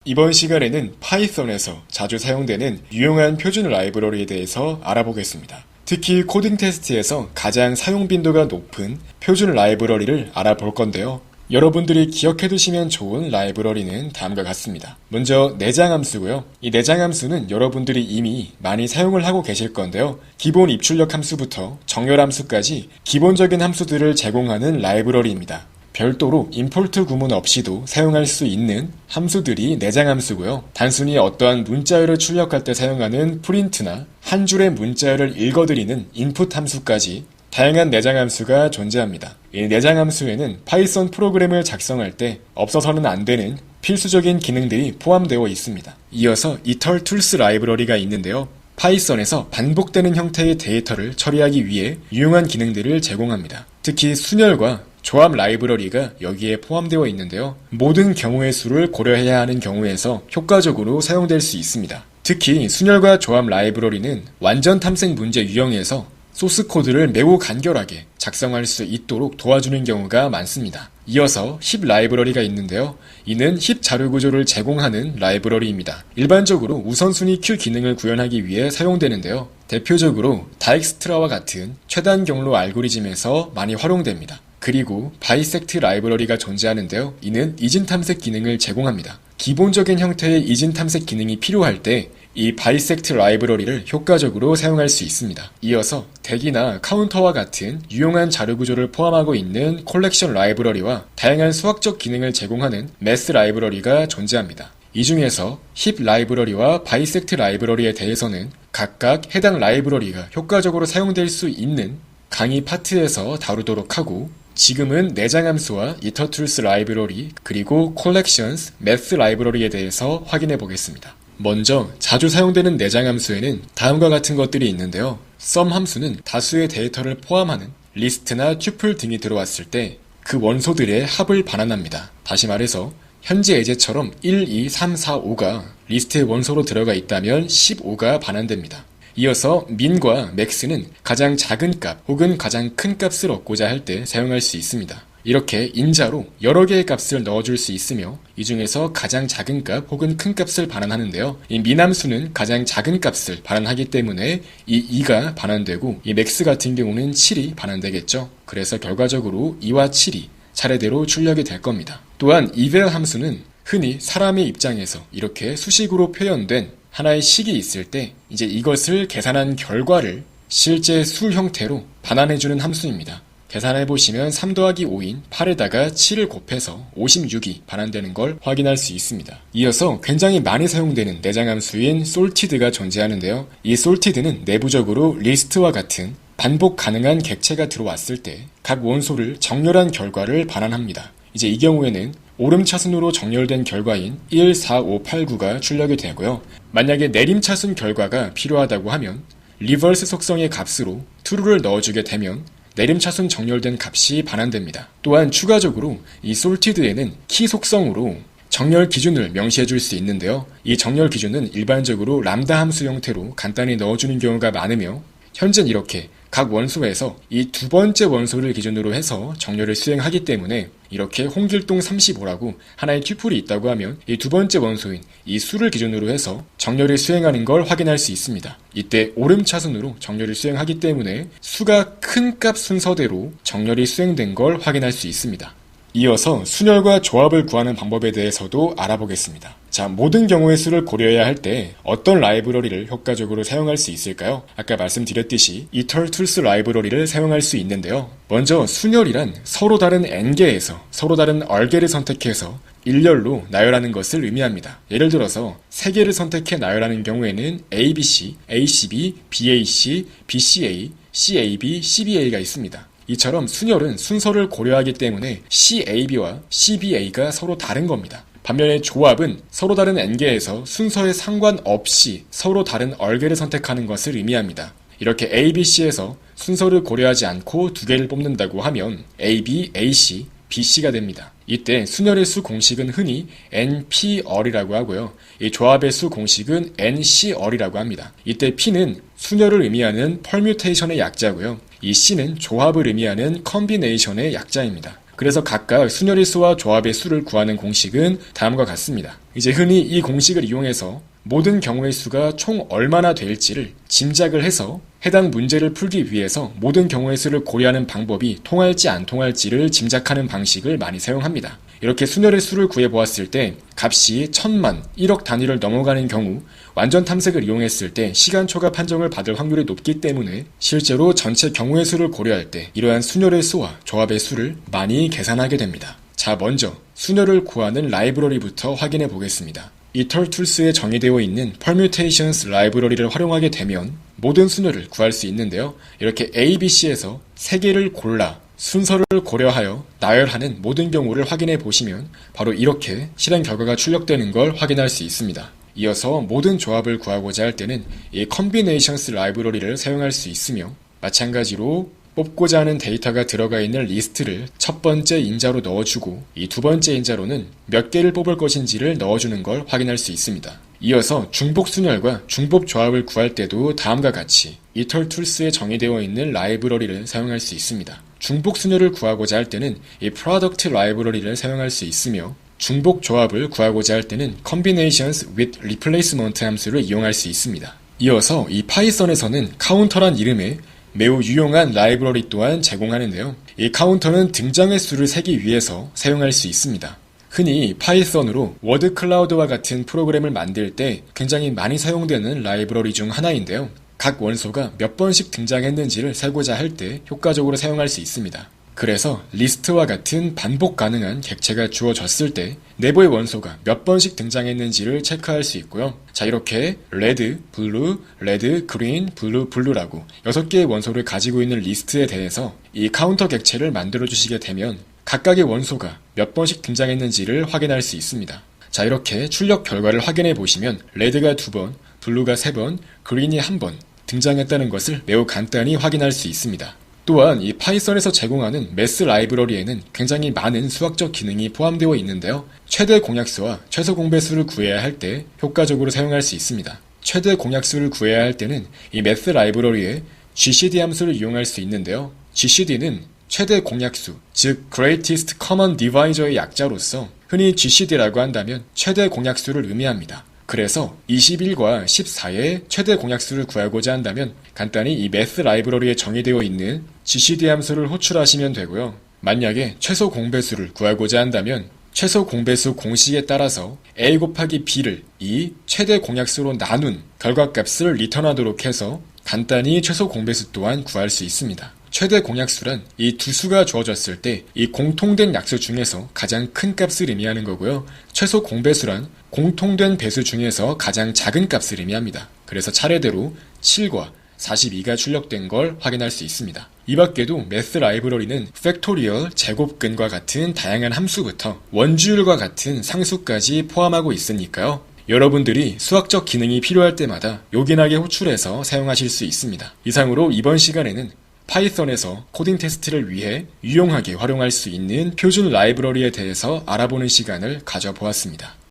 이번 시간에는 파이썬에서 자주 사용되는 유용한 표준 라이브러리에 대해서 알아보겠습니다. 특히 코딩 테스트에서 가장 사용 빈도가 높은 표준 라이브러리를 알아볼 건데요. 여러분들이 기억해두시면 좋은 라이브러리는 다음과 같습니다. 먼저 내장함수고요. 이 내장함수는 여러분들이 이미 많이 사용을 하고 계실 건데요. 기본 입출력 함수부터 정렬함수까지 기본적인 함수들을 제공하는 라이브러리입니다. 별도로 임포트 구문 없이도 사용할 수 있는 함수들이 내장함수고요. 단순히 어떠한 문자열을 출력할 때 사용하는 프린트나 한 줄의 문자열을 읽어드리는 인풋 함수까지 다양한 내장함수가 존재합니다. 이 내장함수에는 파이썬 프로그램을 작성할 때 없어서는 안 되는 필수적인 기능들이 포함되어 있습니다. 이어서 이털툴스 라이브러리가 있는데요. 파이썬에서 반복되는 형태의 데이터를 처리하기 위해 유용한 기능들을 제공합니다. 특히 순열과 조합 라이브러리가 여기에 포함되어 있는데요. 모든 경우의 수를 고려해야 하는 경우에서 효과적으로 사용될 수 있습니다. 특히 순열과 조합 라이브러리는 완전 탐색 문제 유형에서 소스 코드를 매우 간결하게 작성할 수 있도록 도와주는 경우가 많습니다. 이어서 힙 라이브러리가 있는데요. 이는 힙 자료 구조를 제공하는 라이브러리입니다. 일반적으로 우선순위 q 기능을 구현하기 위해 사용되는데요. 대표적으로 다익스트라와 같은 최단 경로 알고리즘에서 많이 활용됩니다. 그리고 바이섹트 라이브러리가 존재하는데요. 이는 이진 탐색 기능을 제공합니다. 기본적인 형태의 이진 탐색 기능이 필요할 때 이 바이섹트 라이브러리를 효과적으로 사용할 수 있습니다. 이어서 대기나 카운터와 같은 유용한 자료 구조를 포함하고 있는 콜렉션 라이브러리와 다양한 수학적 기능을 제공하는 매스 라이브러리가 존재합니다. 이 중에서 힙 라이브러리와 바이섹트 라이브러리에 대해서는 각각 해당 라이브러리가 효과적으로 사용될 수 있는 강의 파트에서 다루도록 하고, 지금은 내장함수와 이터툴스 라이브러리 그리고 콜렉션스, 매스 라이브러리에 대해서 확인해 보겠습니다. 먼저 자주 사용되는 내장함수에는 다음과 같은 것들이 있는데요. sum 함수는 다수의 데이터를 포함하는 리스트나 튜플 등이 들어왔을 때 그 원소들의 합을 반환합니다. 다시 말해서 현재 예제처럼 1, 2, 3, 4, 5가 리스트의 원소로 들어가 있다면 15가 반환됩니다. 이어서 min과 max는 가장 작은 값 혹은 가장 큰 값을 얻고자 할 때 사용할 수 있습니다. 이렇게 인자로 여러 개의 값을 넣어줄 수 있으며 이 중에서 가장 작은 값 혹은 큰 값을 반환하는데요. 이 min 함수는 가장 작은 값을 반환하기 때문에 이 2가 반환되고 이 max 같은 경우는 7이 반환되겠죠. 그래서 결과적으로 2와 7이 차례대로 출력이 될 겁니다. 또한 eval 함수는 흔히 사람의 입장에서 이렇게 수식으로 표현된 하나의 식이 있을 때 이제 이것을 계산한 결과를 실제 수 형태로 반환해주는 함수입니다. 계산해보시면 3 더하기 5인 8에다가 7을 곱해서 56이 반환되는 걸 확인할 수 있습니다. 이어서 굉장히 많이 사용되는 내장함수인 sorted가 존재하는데요. 이 sorted는 내부적으로 list와 같은 반복 가능한 객체가 들어왔을 때 각 원소를 정렬한 결과를 반환합니다. 이제 이 경우에는 오름차순으로 정렬된 결과인 1, 4, 5, 8, 9가 출력이 되고요. 만약에 내림차순 결과가 필요하다고 하면 리버스 속성의 값으로 true를 넣어주게 되면 내림차순 정렬된 값이 반환됩니다. 또한 추가적으로 이 sorted에는 키 속성으로 정렬 기준을 명시해 줄 수 있는데요. 이 정렬 기준은 일반적으로 람다 함수 형태로 간단히 넣어주는 경우가 많으며 현재는 이렇게 각 원소에서 이 두 번째 원소를 기준으로 해서 정렬을 수행하기 때문에 이렇게 홍길동 35라고 하나의 튜플이 있다고 하면 이 두 번째 원소인 이 수를 기준으로 해서 정렬을 수행하는 걸 확인할 수 있습니다. 이때 오름차순으로 정렬을 수행하기 때문에 수가 큰 값 순서대로 정렬이 수행된 걸 확인할 수 있습니다. 이어서 순열과 조합을 구하는 방법에 대해서도 알아보겠습니다. 자, 모든 경우의 수를 고려해야 할 때 어떤 라이브러리를 효과적으로 사용할 수 있을까요? 아까 말씀드렸듯이 이털툴스 라이브러리를 사용할 수 있는데요. 먼저 순열이란 서로 다른 n개에서 서로 다른 얼개를 선택해서 일렬로 나열하는 것을 의미합니다. 예를 들어서 3개를 선택해 나열하는 경우에는 ABC, ACB, BAC, BCA, CAB, CBA가 있습니다. 이처럼 순열은 순서를 고려하기 때문에 CAB와 CBA가 서로 다른 겁니다. 반면에 조합은 서로 다른 n개에서 순서에 상관없이 서로 다른 얼개를 선택하는 것을 의미합니다. 이렇게 ABC에서 순서를 고려하지 않고 2개를 뽑는다고 하면 AB, AC, BC가 됩니다. 이때 순열의 수 공식은 흔히 NPR이라고 하고요. 이 조합의 수 공식은 NCR이라고 합니다. 이때 P는 순열을 의미하는 permutation의 약자고요. 이 C는 조합을 의미하는 combination의 약자입니다. 그래서 각각 순열의 수와 조합의 수를 구하는 공식은 다음과 같습니다. 이제 흔히 이 공식을 이용해서 모든 경우의 수가 총 얼마나 될지를 짐작을 해서 해당 문제를 풀기 위해서 모든 경우의 수를 고려하는 방법이 통할지 안 통할지를 짐작하는 방식을 많이 사용합니다. 이렇게 순열의 수를 구해보았을 때 값이 1000만, 1억 단위를 넘어가는 경우 완전 탐색을 이용했을 때 시간초과 판정을 받을 확률이 높기 때문에 실제로 전체 경우의 수를 고려할 때 이러한 순열의 수와 조합의 수를 많이 계산하게 됩니다. 자, 먼저 순열을 구하는 라이브러리부터 확인해 보겠습니다. 이털툴스에 정의되어 있는 permutations 라이브러리를 활용하게 되면 모든 순열을 구할 수 있는데요. 이렇게 A, B, C에서 3개를 골라 순서를 고려하여 나열하는 모든 경우를 확인해 보시면 바로 이렇게 실행 결과가 출력되는 걸 확인할 수 있습니다. 이어서 모든 조합을 구하고자 할 때는 이 combinations 라이브러리를 사용할 수 있으며 마찬가지로 뽑고자 하는 데이터가 들어가 있는 리스트를 첫 번째 인자로 넣어주고 이 두 번째 인자로는 몇 개를 뽑을 것인지를 넣어주는 걸 확인할 수 있습니다. 이어서 중복 순열과 중복 조합을 구할 때도 다음과 같이 이털툴스에 정의되어 있는 라이브러리를 사용할 수 있습니다. 중복 순열을 구하고자 할 때는 이 product 라이브러리를 사용할 수 있으며 중복 조합을 구하고자 할 때는 combinations with replacement 함수를 이용할 수 있습니다. 이어서 이 파이썬에서는 카운터란 이름의 매우 유용한 라이브러리 또한 제공하는데요. 이 카운터는 등장의 수를 세기 위해서 사용할 수 있습니다. 흔히 파이썬으로 워드 클라우드와 같은 프로그램을 만들 때 굉장히 많이 사용되는 라이브러리 중 하나인데요. 각 원소가 몇 번씩 등장했는지를 세고자 할 때 효과적으로 사용할 수 있습니다. 그래서 리스트와 같은 반복 가능한 객체가 주어졌을 때 내부의 원소가 몇 번씩 등장했는지를 체크할 수 있고요. 자, 이렇게 레드, 블루, 레드, 그린, 블루, 블루라고 6개의 원소를 가지고 있는 리스트에 대해서 이 카운터 객체를 만들어 주시게 되면 각각의 원소가 몇 번씩 등장했는지를 확인할 수 있습니다. 자, 이렇게 출력 결과를 확인해 보시면 레드가 2번, 블루가 3번, 그린이 1번 등장했다는 것을 매우 간단히 확인할 수 있습니다. 또한 이 파이썬에서 제공하는 매스 라이브러리에는 굉장히 많은 수학적 기능이 포함되어 있는데요. 최대 공약수와 최소 공배수를 구해야 할 때 효과적으로 사용할 수 있습니다. 최대 공약수를 구해야 할 때는 이 매스 라이브러리에 GCD 함수를 이용할 수 있는데요. GCD는 최대 공약수, 즉 Greatest Common Divisor의 약자로서 흔히 GCD라고 한다면 최대 공약수를 의미합니다. 그래서 21과 14의 최대 공약수를 구하고자 한다면 간단히 이 매스 라이브러리에 정의되어 있는 GCD 함수를 호출하시면 되고요. 만약에 최소 공배수를 구하고자 한다면 최소 공배수 공식에 따라서 A 곱하기 B를 이 최대 공약수로 나눈 결과값을 리턴하도록 해서 간단히 최소 공배수 또한 구할 수 있습니다. 최대 공약수란 이 두 수가 주어졌을 때 이 공통된 약수 중에서 가장 큰 값을 의미하는 거고요. 최소 공배수란 공통된 배수 중에서 가장 작은 값을 의미합니다. 그래서 차례대로 7과 42가 출력된 걸 확인할 수 있습니다. 이 밖에도 매스 라이브러리는 팩토리얼, 제곱근과 같은 다양한 함수부터 원주율과 같은 상수까지 포함하고 있으니까요. 여러분들이 수학적 기능이 필요할 때마다 요긴하게 호출해서 사용하실 수 있습니다. 이상으로 이번 시간에는 파이썬에서 코딩 테스트를 위해 유용하게 활용할 수 있는 표준 라이브러리에 대해서 알아보는 시간을 가져보았습니다.